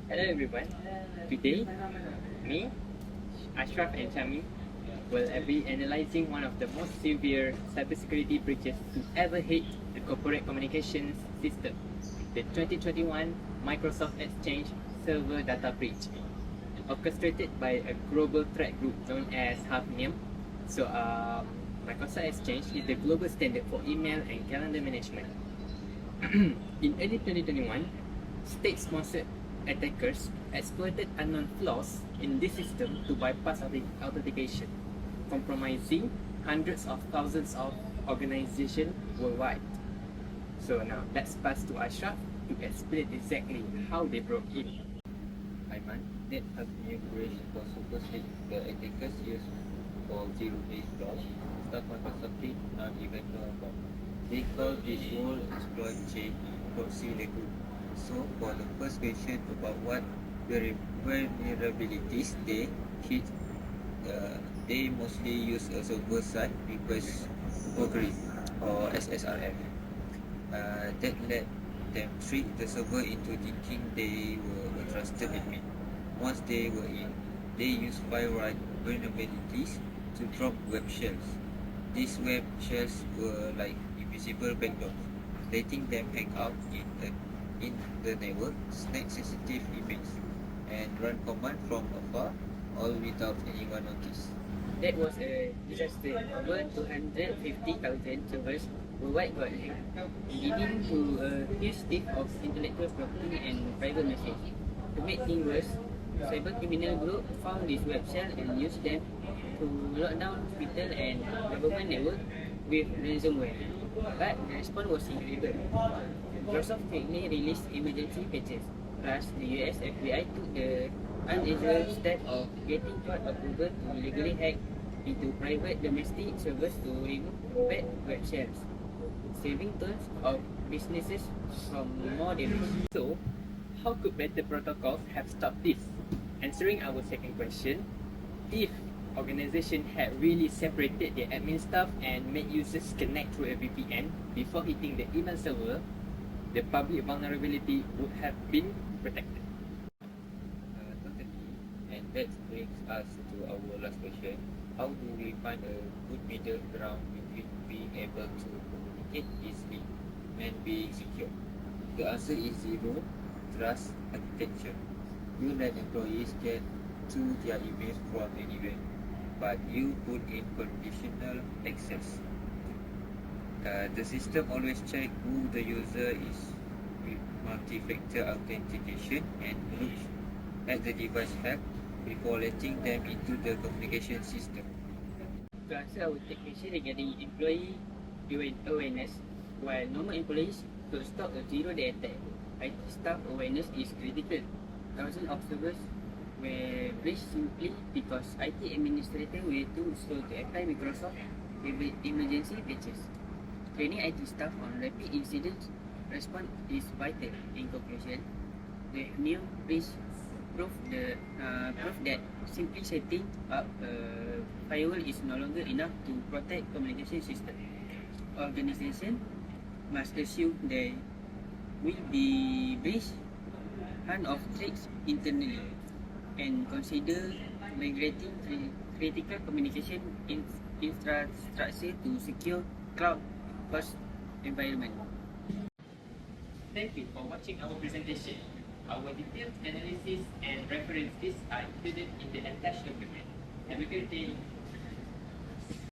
Hello everyone. Today, me, Ashraf and Shami will be analyzing one of the most severe cybersecurity breaches to ever hit the corporate communications system, the 2021 Microsoft Exchange server data breach, orchestrated by a global threat group known as Hafnium. Microsoft Exchange is the global standard for email and calendar management. In early 2021, state-sponsored attackers exploited unknown flaws in this system to bypass authentication, compromising hundreds of thousands of organizations worldwide. So now let's pass to Ashraf to explain exactly how they broke in. Iman, that Hafnium breach was supposedly the attackers used for zero-day flash stuff Microsoft did not even know about. They call this whole exploit chain proxy network. So for the first question about what vulnerabilities they hit, they mostly use a server-side request forgery or SSRF. That led them trick the server into thinking they were a trusted admin. Once they were in, they used FireWrite vulnerabilities to drop web shells. These web shells were like invisible backdoors, letting them hang out in the network, snag sensitive emails, and run command from afar, all without anyone notice. That was a disaster. Over 250,000 servers worldwide got hacked, leading to a huge thief of intellectual property and private message. To make things worse, cyber criminal group found this web shell and used them to lock down hospital and government network with ransomware. But the response was incredible. Microsoft quickly released emergency patches. Plus, the US FBI took the unusual step of getting court approval to legally hack into private domestic servers to remove bad web shells, saving tons of businesses from more damage. So, how could better protocols have stopped this? Answering our second question, if organization had really separated their admin staff and made users connect through a VPN before hitting the email server, the public vulnerability would have been protected. Totally. And that brings us to our last question. How do we find a good middle ground between being able to communicate easily and being secure? The answer is zero trust architecture. You let employees get to their emails from anywhere, but you put in conditional access. The system always checks who the user is with multi-factor authentication and looks at the device health before letting them into the communication system. To answer our third question regarding employee awareness, while normal employees could stop a zero-day attack, IT staff awareness is critical. Thousands of servers were breached simply because IT administrators were too slow to apply Microsoft emergency patches. Training IT staff on rapid incident response is vital. In conclusion, the new breach proved that simply setting up a firewall is no longer enough to protect communication system. Organization must assume there will be breach, hunt of threats internally, and consider migrating critical communication infrastructure to secure cloud first environment. Thank you for watching our presentation. Our detailed analysis and references are included in the attached document. Have a good day.